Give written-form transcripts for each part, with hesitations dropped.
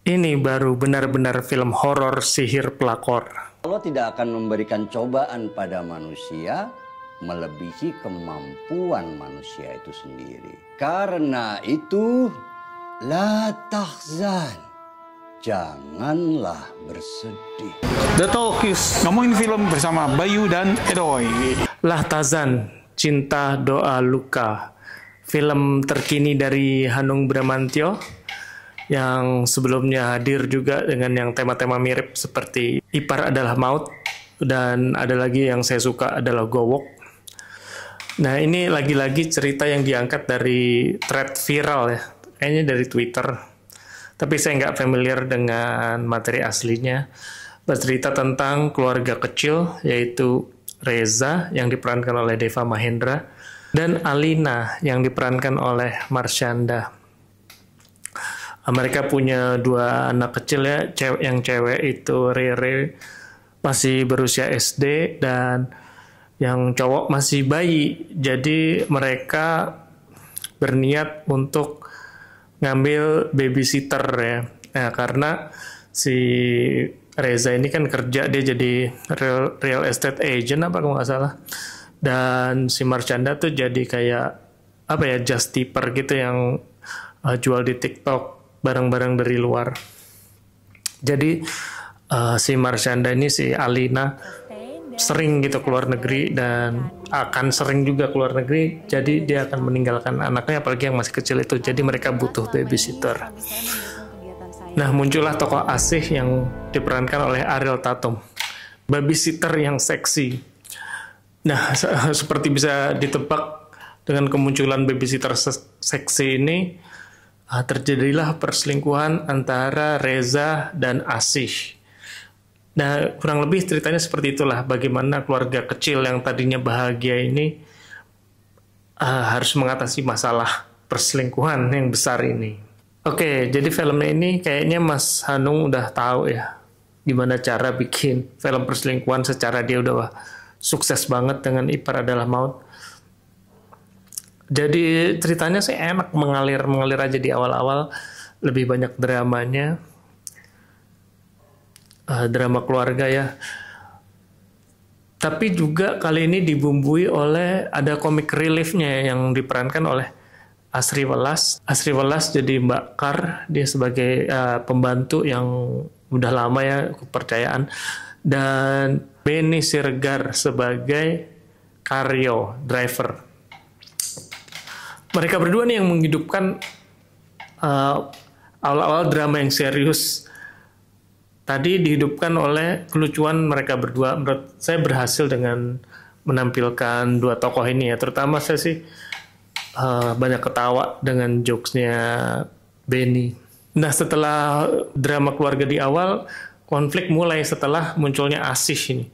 Ini baru benar-benar film horor sihir pelakor. Allah tidak akan memberikan cobaan pada manusia melebihi kemampuan manusia itu sendiri. Karena itu, la tahzan, janganlah bersedih. The Talkies ngomongin film bersama Bayu dan Edoy. Lah Tazan, Cinta Doa Luka, film terkini dari Hanung Bramantyo yang sebelumnya hadir juga dengan yang tema-tema mirip seperti Ipar Adalah Maut, dan ada lagi yang saya suka adalah Gowok. Nah, ini lagi-lagi cerita yang diangkat dari thread viral ya, kayaknya dari Twitter. Tapi saya nggak familiar dengan materi aslinya. Bercerita tentang keluarga kecil, yaitu Reza yang diperankan oleh Deva Mahendra, dan Alina yang diperankan oleh Marshanda. Mereka punya dua anak kecil ya, yang cewek itu Rere masih berusia SD dan yang cowok masih bayi. Jadi mereka berniat untuk ngambil babysitter ya. Nah, karena si Reza ini kan kerja, dia jadi real estate agent apa kalau nggak salah. Dan si Marshanda tuh jadi kayak apa ya, just tipper gitu yang jual di TikTok barang-barang dari luar. Jadi si Marshanda ini, si Alina sering gitu keluar negeri dan akan sering juga keluar negeri. Jadi dia akan meninggalkan anaknya, apalagi yang masih kecil itu. Jadi mereka butuh babysitter. Nah, muncullah tokoh Asih yang diperankan oleh Ariel Tatum, babysitter yang seksi. Nah, seperti bisa ditebak dengan kemunculan babysitter seksi ini, terjadilah perselingkuhan antara Reza dan Asih. Nah, kurang lebih ceritanya seperti itulah, bagaimana keluarga kecil yang tadinya bahagia ini harus mengatasi masalah perselingkuhan yang besar ini. Oke, jadi filmnya ini kayaknya Mas Hanung udah tahu ya gimana cara bikin film perselingkuhan secara dia udah sukses banget dengan Ipar Adalah Maut. Jadi ceritanya sih enak, mengalir aja di awal-awal, lebih banyak dramanya, drama keluarga ya. Tapi juga kali ini dibumbui oleh ada komik reliefnya yang diperankan oleh Asri Welas. Asri Welas jadi Mbak Kar, dia sebagai pembantu yang udah lama ya, kepercayaan. Dan Benny Siregar sebagai Karyo, driver. Mereka berdua nih yang menghidupkan awal-awal drama yang serius tadi dihidupkan oleh kelucuan mereka berdua. Menurut saya berhasil dengan menampilkan dua tokoh ini ya. Terutama saya sih banyak ketawa dengan jokesnya Benny. Nah, setelah drama keluarga di awal, konflik mulai setelah munculnya Asih ini.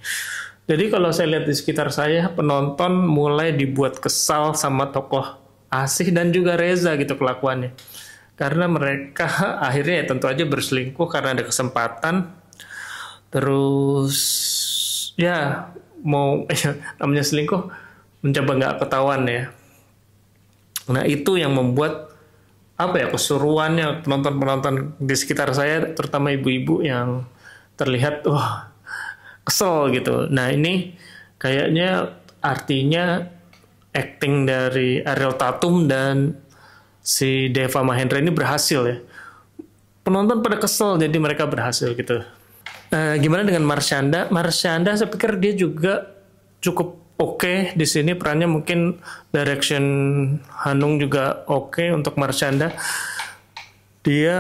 Jadi kalau saya lihat di sekitar saya, penonton mulai dibuat kesal sama tokoh Asih dan juga Reza gitu kelakuannya. Karena mereka akhirnya ya tentu aja berselingkuh karena ada kesempatan. Terus ya mau namanya selingkuh mencoba nggak ketahuan ya. Nah, itu yang membuat apa ya, keseruannya penonton-penonton di sekitar saya, terutama ibu-ibu yang terlihat wah kesel gitu. Nah, ini kayaknya artinya acting dari Ariel Tatum dan si Deva Mahendra ini berhasil ya. Penonton pada kesel, jadi mereka berhasil gitu. Gimana dengan Marshanda? Marshanda saya pikir dia juga cukup oke di sini, perannya mungkin direction Hanung juga oke untuk Marshanda. Dia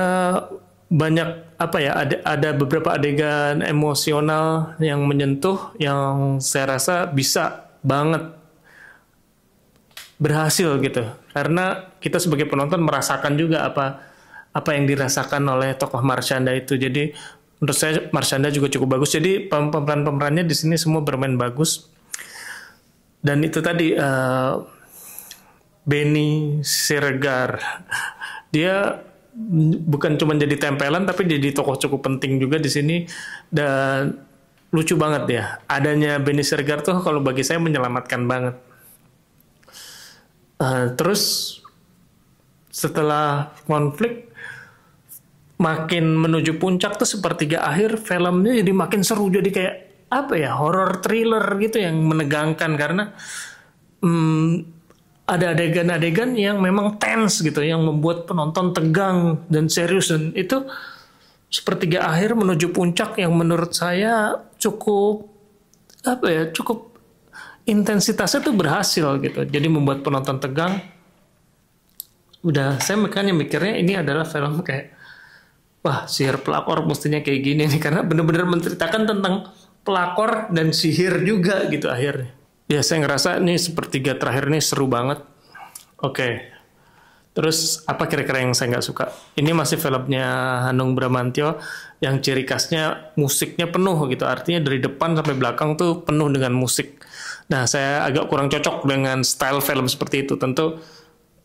banyak apa ya, ada beberapa adegan emosional yang menyentuh yang saya rasa bisa banget berhasil gitu. Karena kita sebagai penonton merasakan juga apa yang dirasakan oleh tokoh Marshanda itu. Jadi menurut saya Marshanda juga cukup bagus. Jadi pemeran-pemerannya di sini semua bermain bagus. Dan itu tadi Benny Siregar, dia bukan cuma jadi tempelan tapi jadi tokoh cukup penting juga di sini, dan lucu banget ya. Adanya Benny Siregar tuh kalau bagi saya menyelamatkan banget. Terus setelah konflik, makin menuju puncak tuh sepertiga akhir filmnya jadi makin seru, jadi kayak apa ya, horror thriller gitu yang menegangkan karena ada adegan-adegan yang memang tense gitu, yang membuat penonton tegang dan serius, dan itu sepertiga akhir menuju puncak yang menurut saya cukup apa ya, cukup intensitasnya tuh berhasil gitu, jadi membuat penonton tegang. Udah saya makanya mikirnya ini adalah film kayak wah, sihir pelakor mestinya kayak gini nih, karena benar-benar menceritakan tentang pelakor dan sihir juga gitu akhirnya. Ya saya ngerasa nih sepertiga terakhir nih seru banget. Oke. Terus apa kira-kira yang saya nggak suka? Ini masih filmnya Hanung Bramantyo yang ciri khasnya musiknya penuh gitu. Artinya dari depan sampai belakang tuh penuh dengan musik. Nah saya agak kurang cocok dengan style film seperti itu. Tentu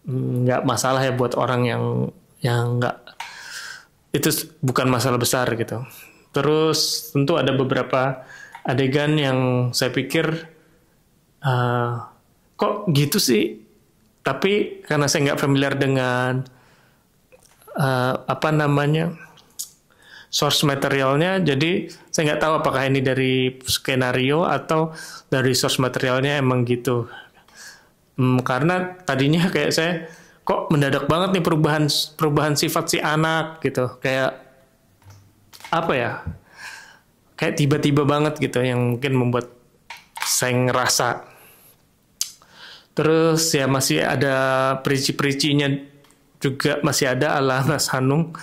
nggak masalah ya buat orang yang nggak, itu bukan masalah besar gitu. Terus tentu ada beberapa adegan yang saya pikir kok gitu sih, tapi karena saya nggak familiar dengan source materialnya, jadi saya nggak tahu apakah ini dari skenario atau dari source materialnya emang gitu. Karena tadinya kayak saya kok mendadak banget nih perubahan sifat si anak gitu, kayak apa ya, kayak tiba-tiba banget gitu yang mungkin membuat saya ngerasa. Terus ya masih ada perici-pericinya juga, masih ada ala Mas Hanung.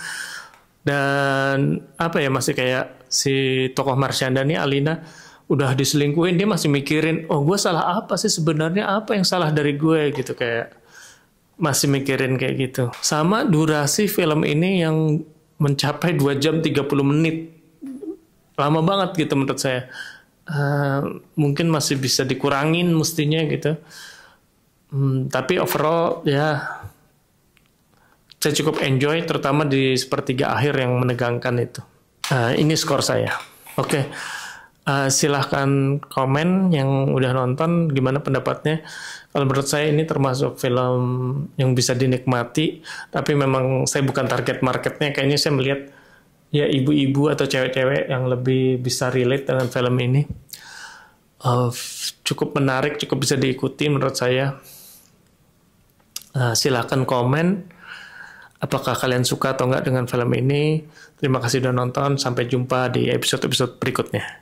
Dan apa ya, masih kayak si tokoh Marsyanda nih, Alina, udah diselingkuhin dia masih mikirin, oh gue salah apa sih sebenarnya, apa yang salah dari gue gitu, kayak masih mikirin kayak gitu. Sama durasi film ini yang mencapai 2 jam 30 menit. Lama banget gitu menurut saya. Mungkin masih bisa dikurangin mestinya gitu. Tapi overall ya saya cukup enjoy, terutama di sepertiga akhir yang menegangkan itu. Ini skor saya. Oke. Silahkan komen yang udah nonton gimana pendapatnya. Kalau menurut saya ini termasuk film yang bisa dinikmati, tapi memang saya bukan target marketnya. Kayaknya saya melihat ya ibu-ibu atau cewek-cewek yang lebih bisa relate dengan film ini. Cukup menarik, cukup bisa diikuti menurut saya. Silahkan komen apakah kalian suka atau enggak dengan film ini. Terima kasih sudah nonton, sampai jumpa di episode-episode berikutnya.